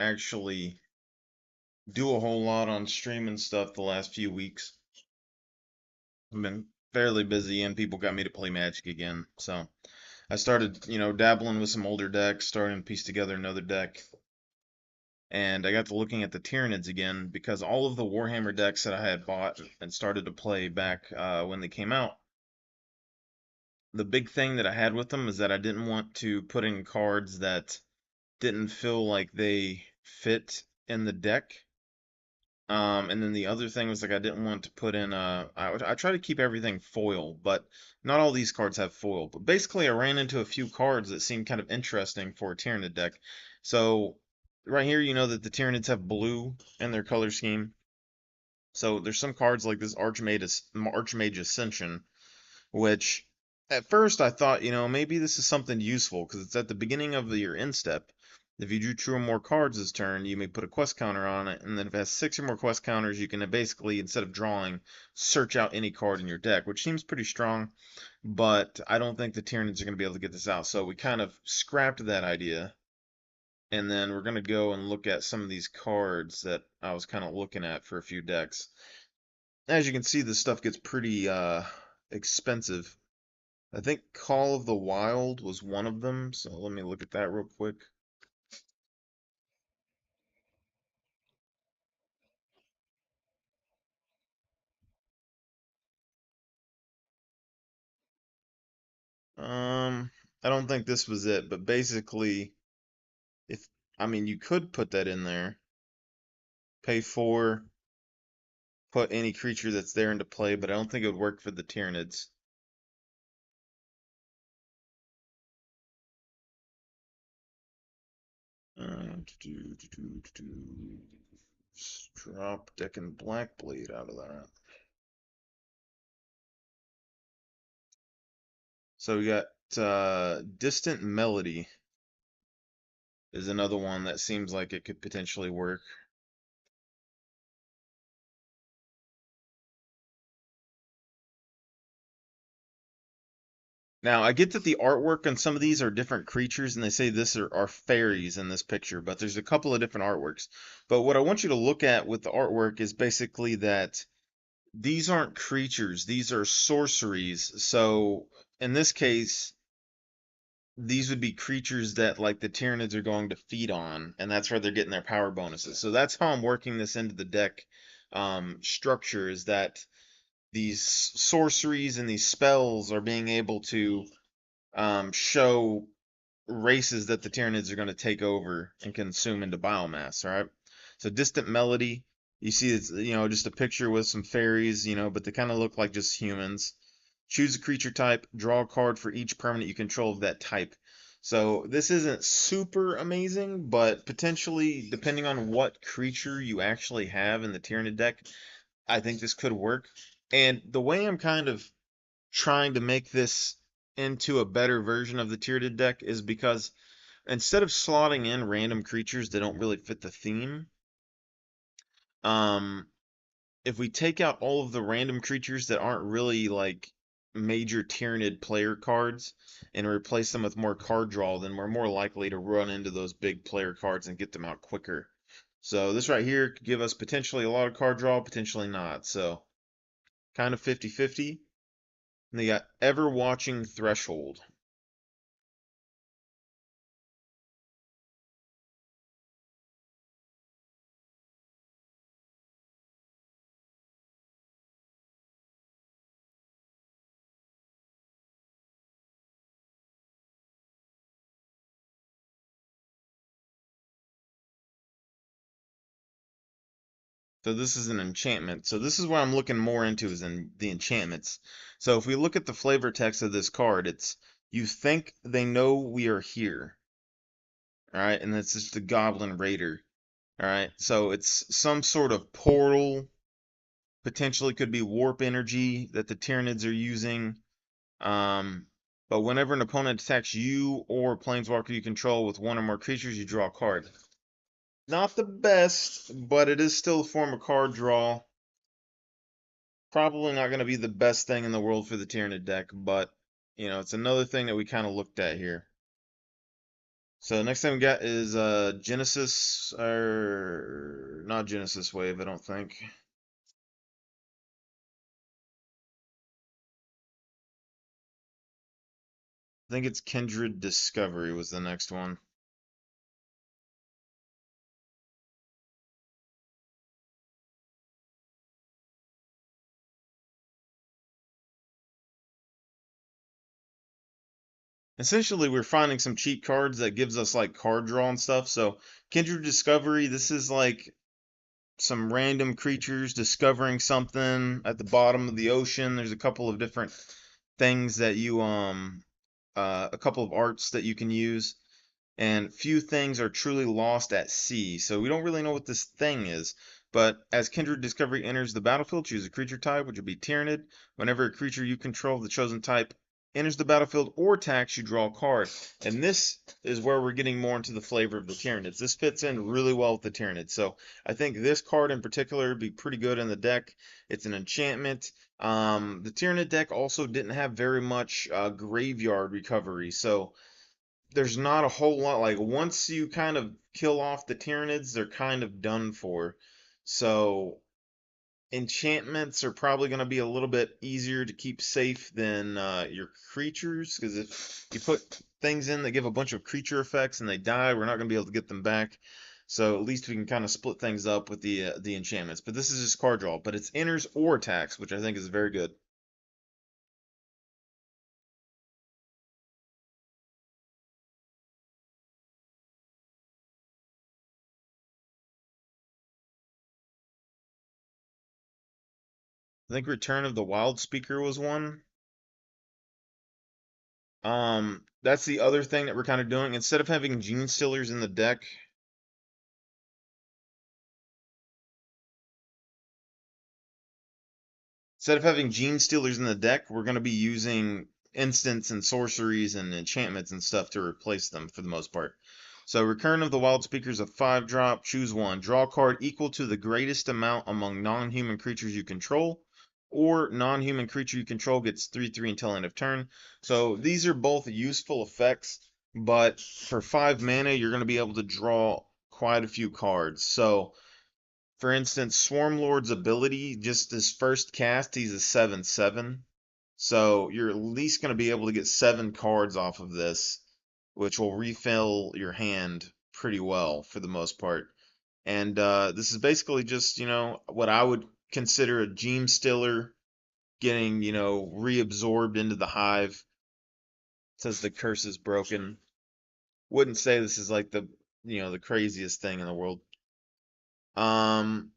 actually do a whole lot on stream and stuff the last few weeks. I've been fairly busy and people got me to play Magic again. So I started, dabbling with some older decks, starting to piece together another deck. And I got to looking at the Tyranids again because all of the Warhammer decks that I had bought and started to play back when they came out, the big thing that I had with them is that I didn't want to put in cards that didn't feel like they fit in the deck. And then the other thing was like I didn't want to put in I try to keep everything foil, but not all these cards have foil. But basically I ran into a few cards that seemed kind of interesting for a Tyranid deck. So right here you know that the Tyranids have blue in their color scheme. So there's some cards like this Archmage Ascension, which at first I thought, maybe this is something useful because it's at the beginning of your end step. If you drew two or more cards this turn, you may put a quest counter on it, and then if it has six or more quest counters, you can basically, instead of drawing, search out any card in your deck, which seems pretty strong, but I don't think the Tyranids are going to be able to get this out, so we kind of scrapped that idea, and then we're going to go and look at some of these cards that I was kind of looking at for a few decks. As you can see, this stuff gets pretty expensive. I think Call of the Wild was one of them, so let me look at that real quick. Um, I don't think this was it, but basically, if I mean, you could put that in there. Pay 4, put any creature that's there into play, but I don't think it would work for the Tyranids. Drop Deck and Black Blade out of that. So we got Distant Melody is another one that seems like it could potentially work. Now, I get that the artwork on some of these are different creatures, and they say this are fairies in this picture, but there's a couple of different artworks. But what I want you to look at with the artwork is basically that these aren't creatures, these are sorceries. So, in this case, these would be creatures that like the Tyranids are going to feed on, and that's where they're getting their power bonuses. So that's how I'm working this into the deck structure, is that these sorceries and these spells are being able to show races that the Tyranids are going to take over and consume into biomass. All right. So Distant Melody, you see it's just a picture with some fairies, but they kind of look like just humans. Choose a creature type, draw a card for each permanent you control of that type. So this isn't super amazing, but potentially, depending on what creature you actually have in the Tyranid deck, I think this could work. And the way I'm kind of trying to make this into a better version of the Tyranid deck is because instead of slotting in random creatures that don't really fit the theme, um, if we take out all of the random creatures that aren't really like major Tyranid player cards and replace them with more card draw, then we're more likely to run into those big player cards and get them out quicker. So this right here could give us potentially a lot of card draw, potentially not. So kind of 50-50. And they got Ever Watching Threshold. So this is an enchantment. So this is what I'm looking more into is in the enchantments. So if we look at the flavor text of this card, it's you think they know we are here. All right, and that's just the Goblin Raider. All right, so it's some sort of portal, potentially could be warp energy that the Tyranids are using. Um, but whenever an opponent attacks you or a planeswalker you control with one or more creatures, you draw a card. Not the best, but it is still a form of card draw. Probably not going to be the best thing in the world for the Tyranid deck, but it's another thing that we kind of looked at here. So next thing we got is Genesis, or not Genesis Wave, I don't think. I think it's Kindred Discovery was the next one. Essentially, we're finding some cheat cards that gives us like card draw and stuff. So Kindred Discovery, this is like some random creatures discovering something at the bottom of the ocean. There's a couple of different things that you a couple of arts that you can use, and few things are truly lost at sea. So we don't really know what this thing is. But as Kindred Discovery enters the battlefield, choose a creature type, which would be Tyrannid. Whenever a creature you control of the chosen type enters the battlefield or attacks, you draw a card. And this is where we're getting more into the flavor of the Tyrannids. This fits in really well with the Tyrannid. So I think this card in particular would be pretty good in the deck. It's an enchantment. The Tyrannid deck also didn't have very much graveyard recovery. So there's not a whole lot. Like once you kind of kill off the Tyranids, they're kind of done for. So enchantments are probably going to be a little bit easier to keep safe than your creatures, because if you put things in that give a bunch of creature effects and they die, we're not going to be able to get them back. So at least we can kind of split things up with the enchantments. But this is just card draw. But it's enters or attacks, which I think is very good. I think Return of the Wild Speaker was one. That's the other thing that we're kind of doing. Instead of having Gene Stealers in the deck, we're going to be using instants and sorceries and enchantments and stuff to replace them for the most part. So, Recurrent of the Wild Speaker is a 5-drop. Choose one. Draw a card equal to the greatest amount among non-human creatures you control, or non-human creature you control gets 3/3 until end of turn. So, these are both useful effects, but for 5 mana, you're going to be able to draw quite a few cards. So, for instance, Swarmlord's ability, just his first cast, he's a 7/7. So you're at least going to be able to get 7 cards off of this, which will refill your hand pretty well for the most part. And this is basically just, what I would consider a Gene Stiller getting, reabsorbed into the hive. It says the curse is broken. Wouldn't say this is like the craziest thing in the world. Um,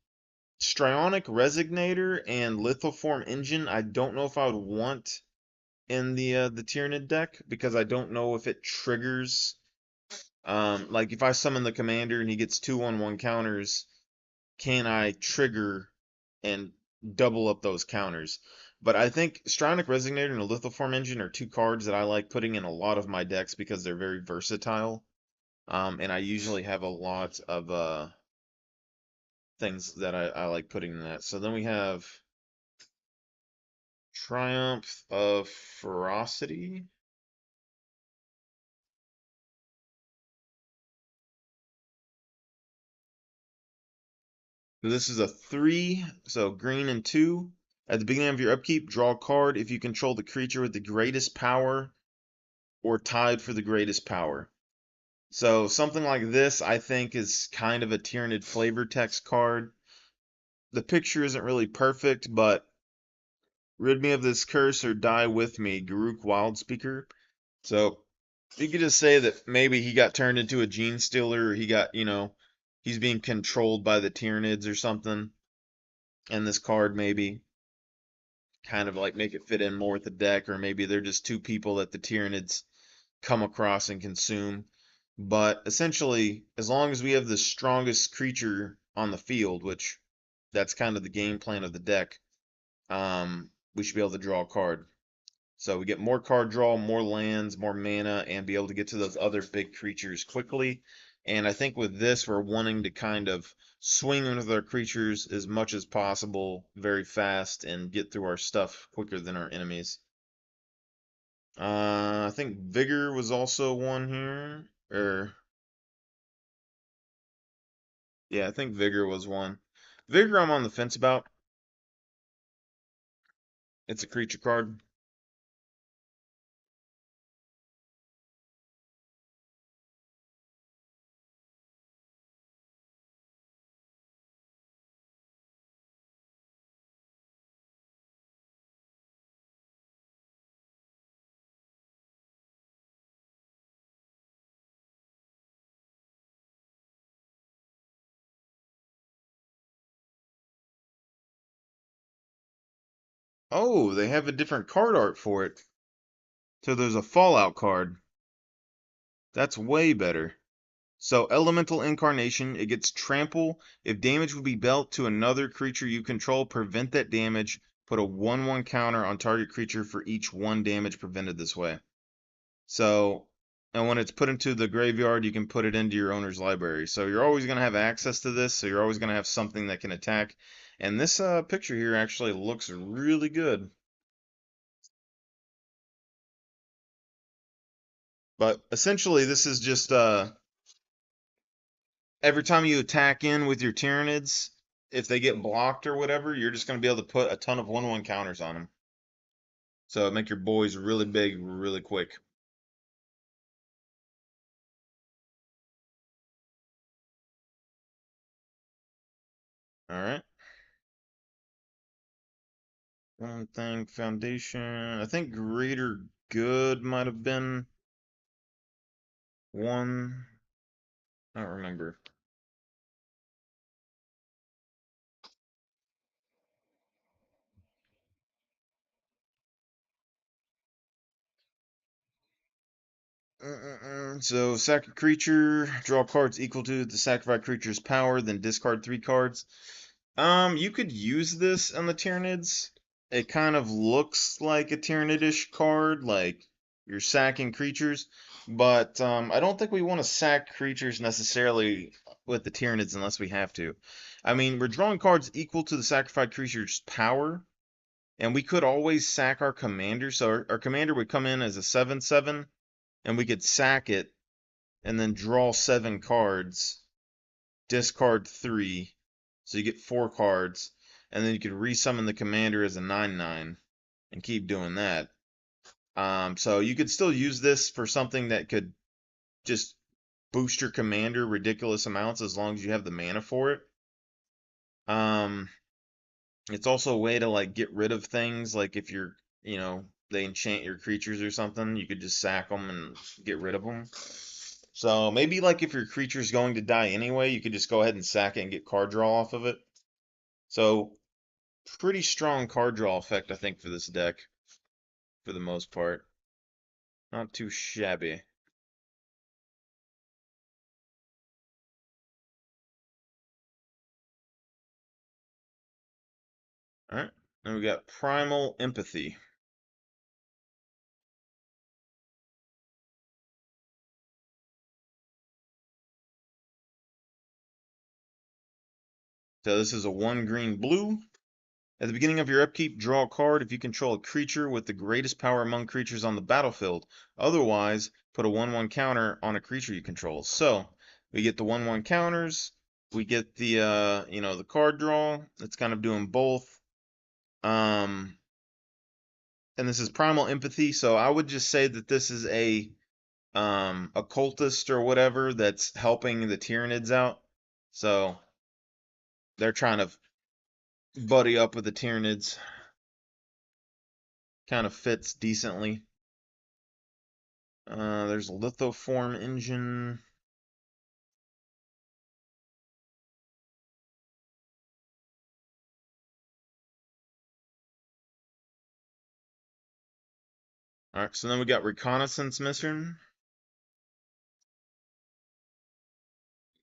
Strionic Resignator and Lithoform Engine, I don't know if I would want in the Tyranid deck, because I don't know if it triggers. Like if I summon the commander and he gets 2/1/1 counters, can I trigger and double up those counters? But I think Strionic Resignator and a Lithoform Engine are 2 cards that I like putting in a lot of my decks because they're very versatile. And I usually have a lot of things that I like putting in that. So then we have Triumph of Ferocity. So this is a 3, so green and 2. At the beginning of your upkeep, draw a card if you control the creature with the greatest power or tied for the greatest power. So something like this, I think, is kind of a Tyranid flavor text card. The picture isn't really perfect, but rid me of this curse or die with me, Garuk Wildspeaker. So you could just say that maybe he got turned into a gene stealer, or he got, he's being controlled by the Tyranids or something. And this card maybe kind of like make it fit in more with the deck, or maybe they're just 2 people that the Tyranids come across and consume. But essentially, as long as we have the strongest creature on the field, which that's kind of the game plan of the deck, we should be able to draw a card. So we get more card draw, more lands, more mana, and be able to get to those other big creatures quickly. And I think with this, we're wanting to kind of swing with our creatures as much as possible very fast and get through our stuff quicker than our enemies. I think Vigor was also one here. Or yeah, I think Vigor was one. Vigor I'm on the fence about. It's a creature card. Oh, they have a different card art for it. So there's a Fallout card. That's way better. So Elemental Incarnation, it gets Trample. If damage would be dealt to another creature you control, prevent that damage. Put a 1/1 counter on target creature for each 1 damage prevented this way. So, and when it's put into the graveyard, you can put it into your owner's library. So you're always going to have access to this, so you're always going to have something that can attack. And this picture here actually looks really good. But essentially, this is just every time you attack in with your Tyranids, if they get blocked or whatever, you're just going to be able to put a ton of 1/1 counters on them. So make your boys really big, really quick. All right. One thing, Foundation. I think Greater Good might have been one. I don't remember. So sack a creature, draw cards equal to the sacrificed creature's power, then discard 3 cards. You could use this on the Tyranids. It kind of looks like a Tyranidish card, like you're sacking creatures, but I don't think we want to sack creatures necessarily with the Tyranids unless we have to. I mean, we're drawing cards equal to the sacrificed creature's power, and we could always sack our commander. So our commander would come in as a 7/7, and we could sack it and then draw 7 cards, discard 3, so you get 4 cards, and then you could resummon the commander as a 9/9 and keep doing that. So you could still use this for something that could just boost your commander ridiculous amounts as long as you have the mana for it. It's also a way to like get rid of things, like if you're, they enchant your creatures or something, you could just sack them and get rid of them. So maybe like if your creature's going to die anyway, you could just go ahead and sack it and get card draw off of it. So pretty strong card draw effect, I think, for this deck, for the most part. Not too shabby. Alright, then we got Primal Empathy. So this is a 1 green blue. At the beginning of your upkeep, draw a card if you control a creature with the greatest power among creatures on the battlefield. Otherwise, put a 1/1 counter on a creature you control. So, we get the 1/1 counters, we get the the card draw. It's kind of doing both. And this is Primal Empathy, so I would just say that this is a cultist or whatever that's helping the Tyranids out. So, they're trying to buddy up with the Tyranids. Kind of fits decently. There's a lithoform engine. Alright, so then we got reconnaissance mission.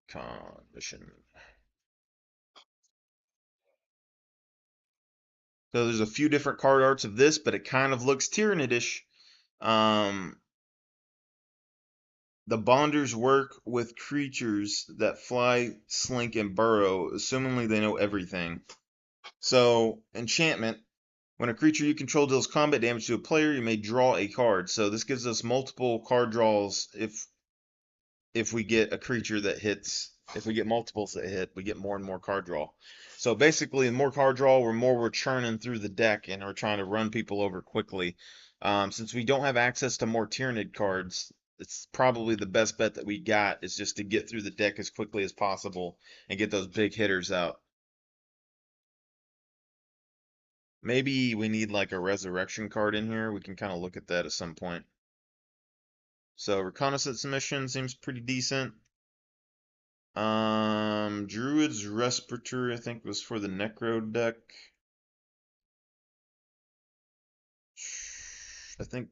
Con mission. So there's a few different card arts of this, but it kind of looks Tyranidish. Um, the Bonders work with creatures that fly, slink, and burrow, assumingly they know everything. So, enchantment. When a creature you control deals combat damage to a player, you may draw a card. So this gives us multiple card draws if if we get a creature that hits, if we get multiples that hit, we get more and more card draw. So basically, the more card draw, we're churning through the deck and are trying to run people over quickly. Since we don't have access to more Tyranid cards, it's probably the best bet that we got is just to get through the deck as quickly as possible and get those big hitters out. Maybe we need like a resurrection card in here. We can kind of look at that at some point. So reconnaissance mission seems pretty decent. Druid's Respiratory, I think, was for the Necro deck. I think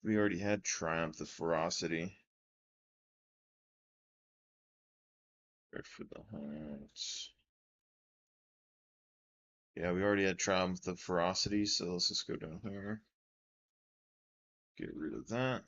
we already had Triumph of Ferocity. Right for the Hearts. Yeah, we already had Triumph of Ferocity, so let's just go down here. Get rid of that.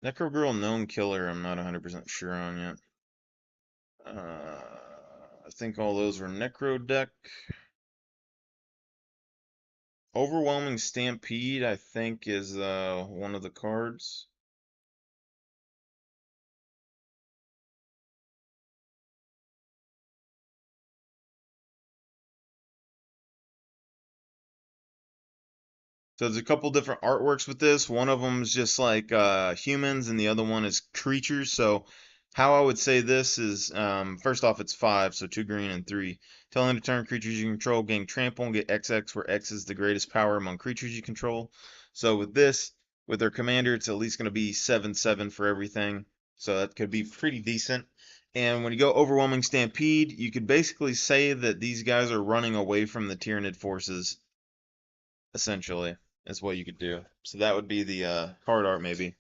Necro Girl Known Killer, I'm not 100% sure on yet. I think all those were Necro deck. Overwhelming Stampede, I think, is one of the cards. So there's a couple different artworks with this. One of them is just like humans, and the other one is creatures. So how I would say this is, first off, it's 5, so 2 green and 3. Telling to turn creatures you control gain trample and get XX, where X is the greatest power among creatures you control. So with this, with their commander, it's at least going to be 7/7 for everything. So that could be pretty decent. And when you go Overwhelming Stampede, you could basically say that these guys are running away from the Tyranid forces, essentially, is what you could do. So that would be the card art, maybe.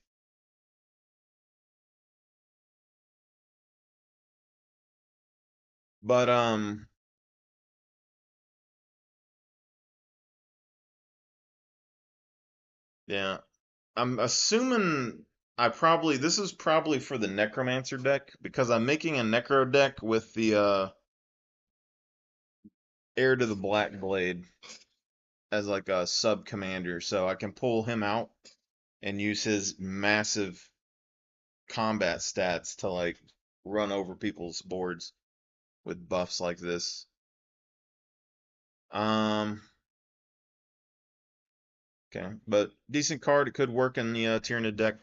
But yeah, I'm assuming this is probably for the Necromancer deck because I'm making a Necro deck with the Heir to the Black Blade as like a sub commander, so I can pull him out and use his massive combat stats to like run over people's boards with buffs like this. Um, okay, but decent card. It could work in the Tyranid deck.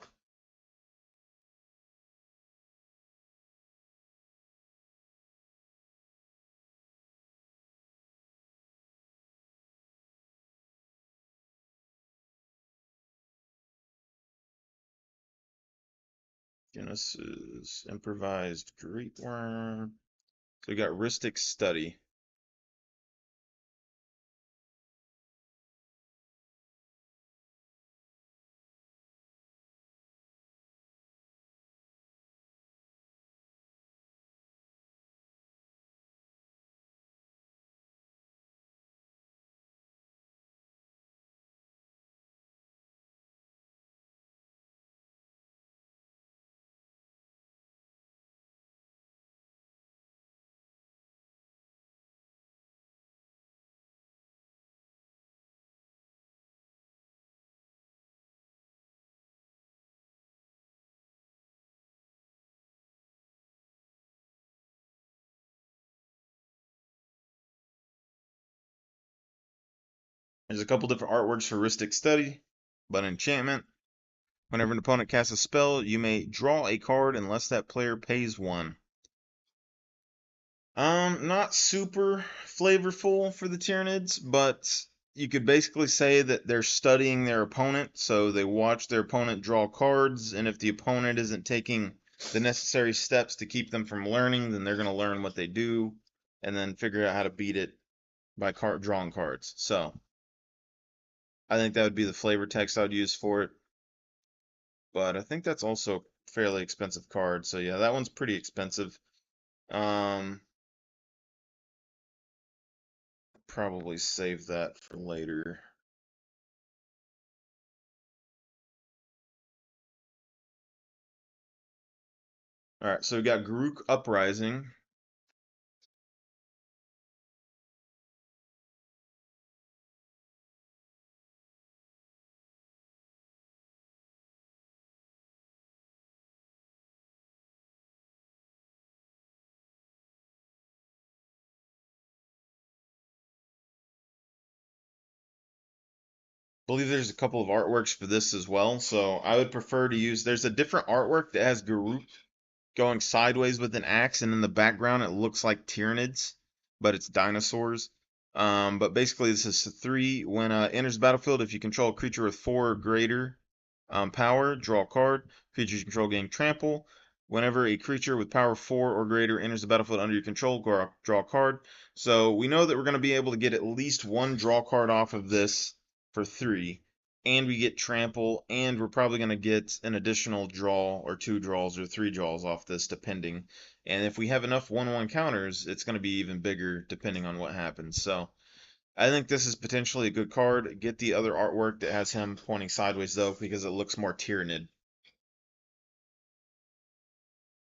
Genesis, Improvised Great Worm. So we got Rhystic Study. There's a couple different artworks for Rhystic Study, but enchantment. Whenever an opponent casts a spell, you may draw a card unless that player pays 1. Not super flavorful for the Tyranids, but you could basically say that they're studying their opponent, so they watch their opponent draw cards, and if the opponent isn't taking the necessary steps to keep them from learning, then they're going to learn what they do, and then figure out how to beat it by drawing cards. So I think that would be the flavor text I'd use for it. But I think that's also a fairly expensive card. So yeah, that one's pretty expensive. Um, Probably save that for later. All right, so we got Garuk Uprising. Believe there's a couple of artworks for this as well, so I would prefer to use. There's a different artwork that has Garuk going sideways with an axe, and in the background it looks like Tyranids, but it's dinosaurs. But basically, this is 3. When enters the battlefield, if you control a creature with 4 or greater power, draw a card. Creatures you control gain trample. Whenever a creature with power 4 or greater enters the battlefield under your control, draw a card. So we know that we're going to be able to get at least one draw card off of this for 3, and we get trample, and we're probably going to get an additional draw or 2 draws or 3 draws off this, depending. And if we have enough 1/1 counters, it's going to be even bigger depending on what happens. So I think this is potentially a good card. Get the other artwork that has him pointing sideways, though, because it looks more Tyranid.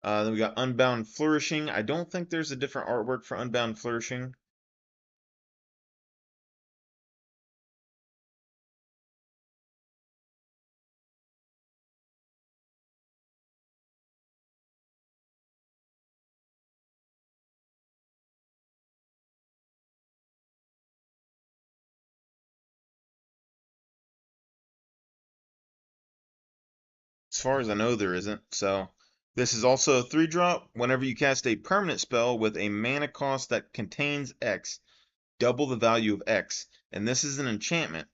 Then we got Unbound Flourishing. I don't think there's a different artwork for Unbound Flourishing. As far as I know, there isn't. So this is also a 3-drop. Whenever you cast a permanent spell with a mana cost that contains X, double the value of X. And this is an enchantment.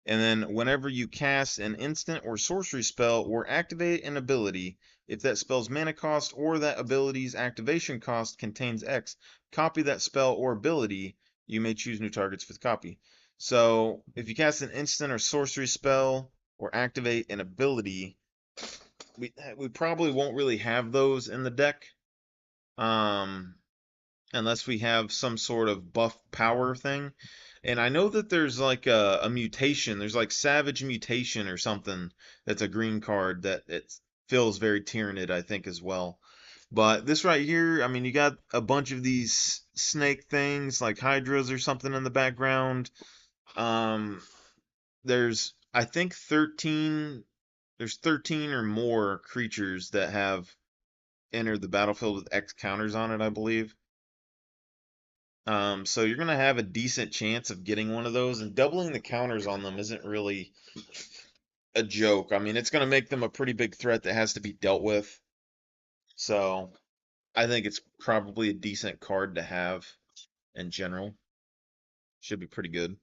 And then whenever you cast an instant or sorcery spell or activate an ability, if that spell's mana cost or that ability's activation cost contains X, copy that spell or ability. You may choose new targets for the copy. So if you cast an instant or sorcery spell or activate an ability, we probably won't really have those in the deck. Um, Unless we have some sort of buff power thing. And I know that there's like a mutation. There's like Savage Mutation or something that's a green card that it feels very Tyranid, I think, as well. But this right here, I mean, you got a bunch of these snake things like Hydras or something in the background. Um, I think, 13. There's 13 or more creatures that have entered the battlefield with X counters on it, I believe. So you're gonna have a decent chance of getting one of those, and doubling the counters on them isn't really a joke. I mean, it's gonna make them a pretty big threat that has to be dealt with. So I think it's probably a decent card to have in general. Should be pretty good.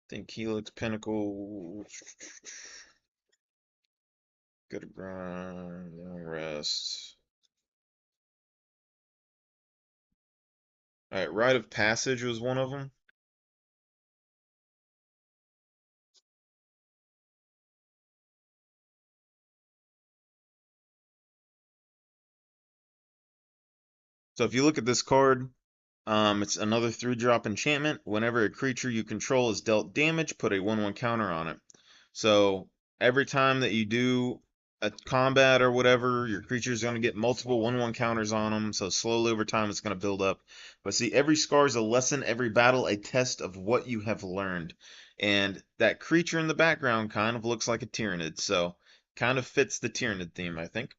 I think Helix Pinnacle. Good grind, rest. All right, Rite of Passage was one of them. So if you look at this card, it's another 3-drop enchantment. Whenever a creature you control is dealt damage, put a 1/1 counter on it. So every time that you do a combat or whatever, your creature is going to get multiple 1/1 counters on them. So slowly over time, it's going to build up. But see, every scar is a lesson, every battle a test of what you have learned. And that creature in the background kind of looks like a Tyranid, so kind of fits the Tyranid theme, I think.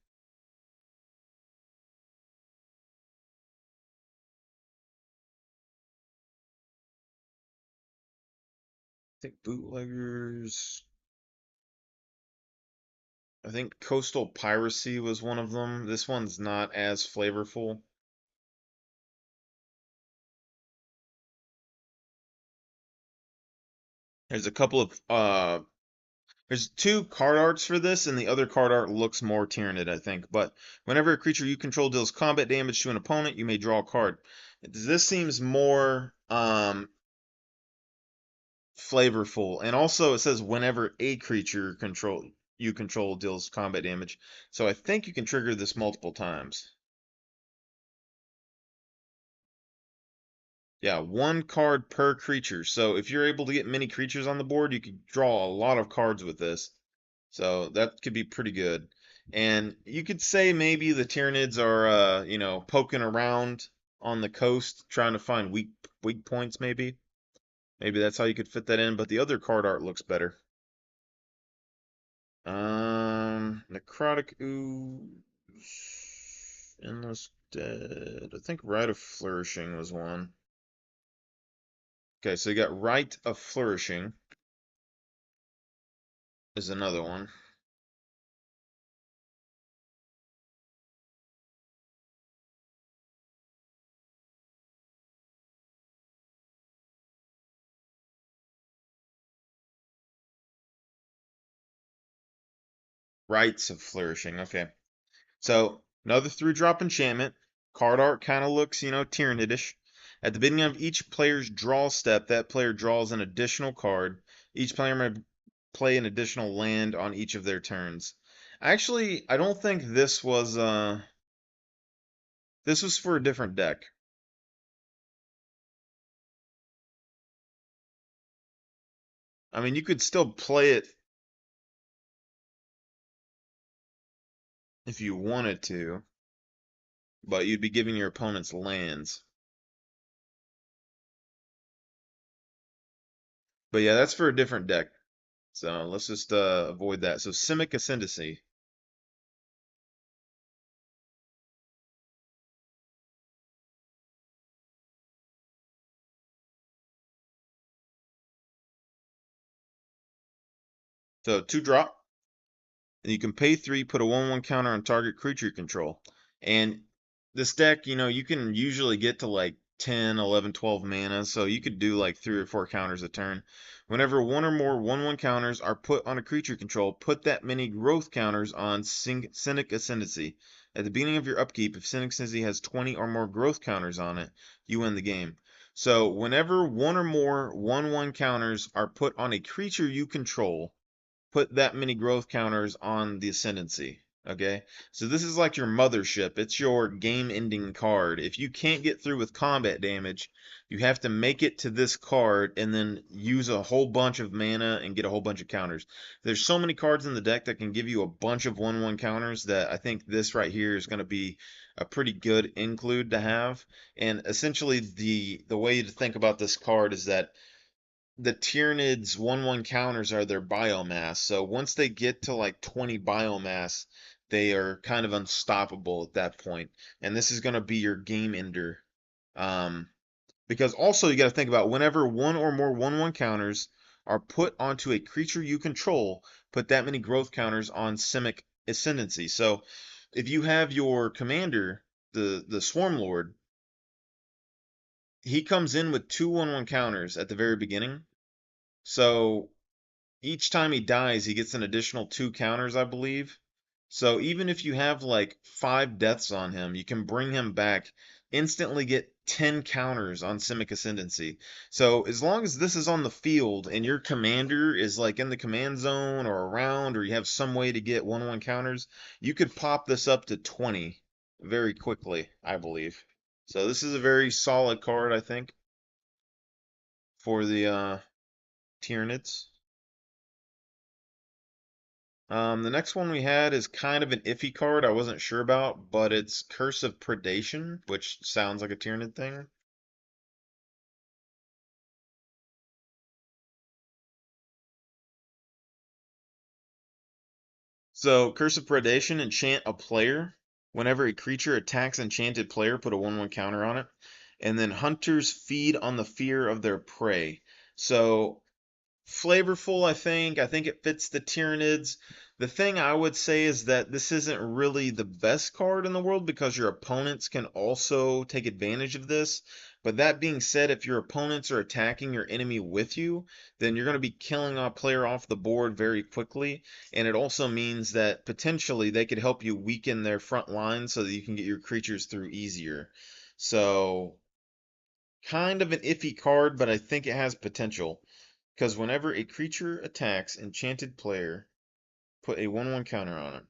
I think bootleggers. I think Coastal Piracy was one of them. This one's not as flavorful. There's a couple of there's 2 card arts for this, and the other card art looks more Tyranid, I think. But whenever a creature you control deals combat damage to an opponent, you may draw a card. This seems more flavorful, and also it says whenever a creature you control deals combat damage. So I think you can trigger this multiple times. Yeah, one card per creature. So if you're able to get many creatures on the board, you could draw a lot of cards with this. So that could be pretty good. And you could say maybe the Tyranids are, poking around on the coast, trying to find weak points. Maybe that's how you could fit that in. But the other card art looks better. Necrotic Ooze, Endless Dead. I think Rite of Flourishing was one. Okay, so you got Rite of Flourishing is another one. Rites of Flourishing. Okay. So another 3-drop enchantment. Card art kind of looks, Tyranidish. At the beginning of each player's draw step, that player draws an additional card. Each player may play an additional land on each of their turns. Actually, I don't think this was for a different deck. I mean, you could still play it if you wanted to, but you'd be giving your opponents lands. But yeah, that's for a different deck. So let's just avoid that. So Simic Ascendancy. So 2-drop, and you can pay 3, put a 1/1 counter on target creature you control. And this deck, you can usually get to like 10, 11, 12 mana, so you could do like 3 or 4 counters a turn. Whenever one or more 1/1 counters are put on a creature control, put that many growth counters on Cynic Ascendancy. At the beginning of your upkeep, if Cynic Ascendancy has 20 or more growth counters on it, you win the game. So whenever one or more 1/1 counters are put on a creature you control, put that many growth counters on the ascendancy. Okay, so this is like your mothership. It's your game-ending card. If you can't get through with combat damage, you have to make it to this card and then use a whole bunch of mana and get a whole bunch of counters. There's so many cards in the deck that can give you a bunch of 1/1 counters that I think this right here is going to be a pretty good include to have. And essentially, the way to think about this card is that the Tyranids 1/1 counters are their biomass. So once they get to like 20 biomass, they are kind of unstoppable at that point. And this is going to be your game ender. Um, because also you got to think about whenever one or more 1/1 counters are put onto a creature you control, put that many growth counters on Simic Ascendancy. So if you have your commander, the Swarm Lord, he comes in with 2/1/1 counters at the very beginning. So each time he dies, he gets an additional 2 counters, I believe. So even if you have like 5 deaths on him, you can bring him back, instantly get 10 counters on Simic Ascendancy. So as long as this is on the field and your commander is like in the command zone or around, or you have some way to get 1/1 counters, you could pop this up to 20 very quickly, I believe. So this is a very solid card, I think, for the Tyranids. The next one we had is kind of an iffy card I wasn't sure about, but it's Curse of Predation, which sounds like a Tyranid thing. So, Curse of Predation, enchant a player. Whenever a creature attacks enchanted player, put a 1/1 counter on it. And then hunters feed on the fear of their prey. So, flavorful, I think. I think it fits the Tyranids. The thing I would say is that this isn't really the best card in the world because your opponents can also take advantage of this. But that being said, if your opponents are attacking your enemy with you, then you're going to be killing a player off the board very quickly. And it also means that potentially they could help you weaken their front line so that you can get your creatures through easier. So, kind of an iffy card, but I think it has potential. Because whenever a creature attacks enchanted player, put a 1/1 counter on it.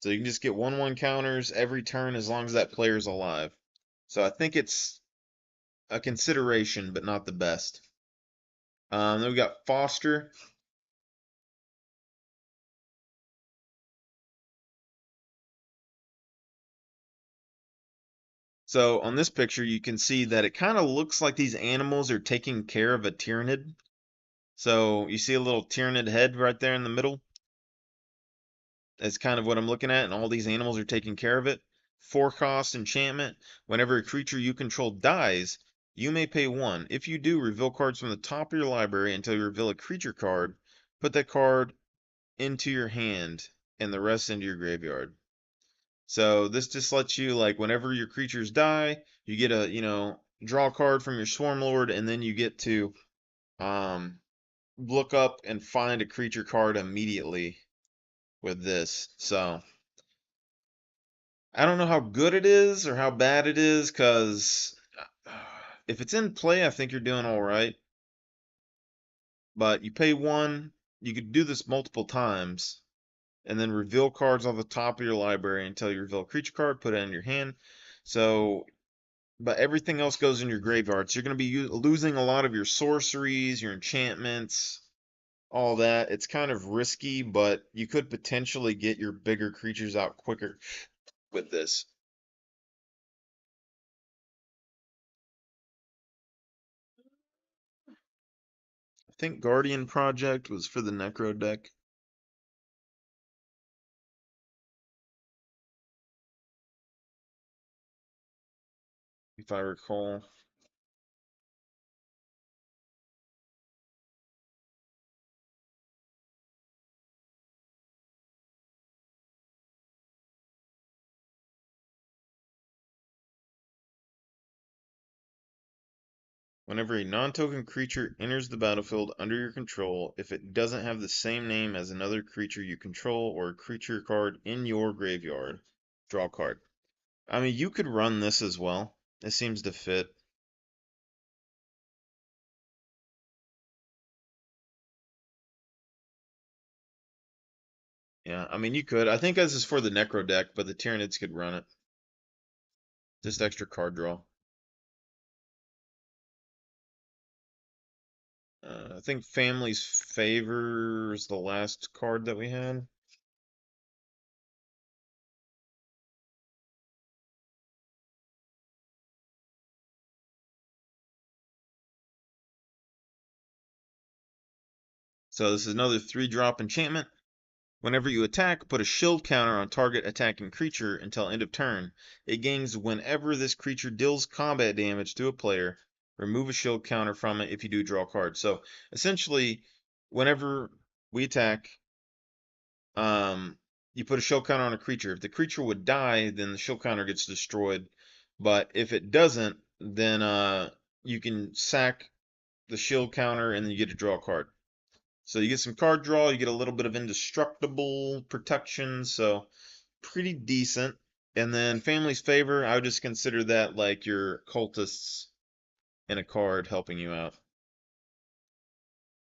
So you can just get 1/1 counters every turn as long as that player is alive. So I think it's a consideration, but not the best. Then we got Foster. So on this picture, you can see that it kind of looks like these animals are taking care of a Tyranid. So you see a little Tyranid head right there in the middle. That's kind of what I'm looking at, and all these animals are taking care of it. 4 cost enchantment. Whenever a creature you control dies, you may pay 1. If you do, reveal cards from the top of your library until you reveal a creature card. Put that card into your hand and the rest into your graveyard. So this just lets you, like, whenever your creatures die, you get a, draw a card from your Swarm Lord, and then you get to um, look up and find a creature card immediately with this. So I don't know how good it is or how bad it is, because if it's in play, I think you're doing all right. But you pay 1, you could do this multiple times, and then reveal cards off the top of your library until you reveal a creature card, put it in your hand. So, but everything else goes in your graveyard. So you're going to be losing a lot of your sorceries, your enchantments, all that. It's kind of risky, but you could potentially get your bigger creatures out quicker with this. I think Guardian Project was for the Necro deck, if I recall. Whenever a non-token creature enters the battlefield under your control, if it doesn't have the same name as another creature you control or a creature card in your graveyard, draw a card. I mean, you could run this as well. It seems to fit. Yeah, I mean, you could. I think this is for the Necro deck, but the Tyranids could run it. Just extra card draw. I think Family's Favor is the last card that we had. So this is another 3-drop enchantment. Whenever you attack, put a shield counter on target attacking creature until end of turn. It gains whenever this creature deals combat damage to a player. Remove a shield counter from it. If you do, draw a card. So essentially, whenever we attack, you put a shield counter on a creature. If the creature would die, then the shield counter gets destroyed. But if it doesn't, then you can sack the shield counter and then you get to draw a card. So you get some card draw, you get a little bit of indestructible protection, so pretty decent. And then Family's Favor, I would just consider that like your cultists in a card helping you out.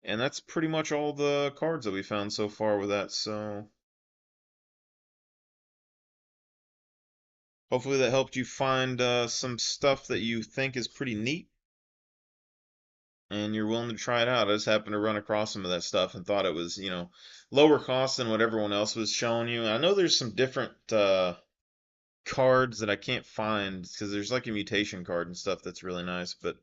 And that's pretty much all the cards that we found so far with that, so hopefully that helped you find some stuff that you think is pretty neat and you're willing to try it out. I just happened to run across some of that stuff and thought it was, lower cost than what everyone else was showing you. I know there's some different cards that I can't find because there's like a mutation card and stuff that's really nice, but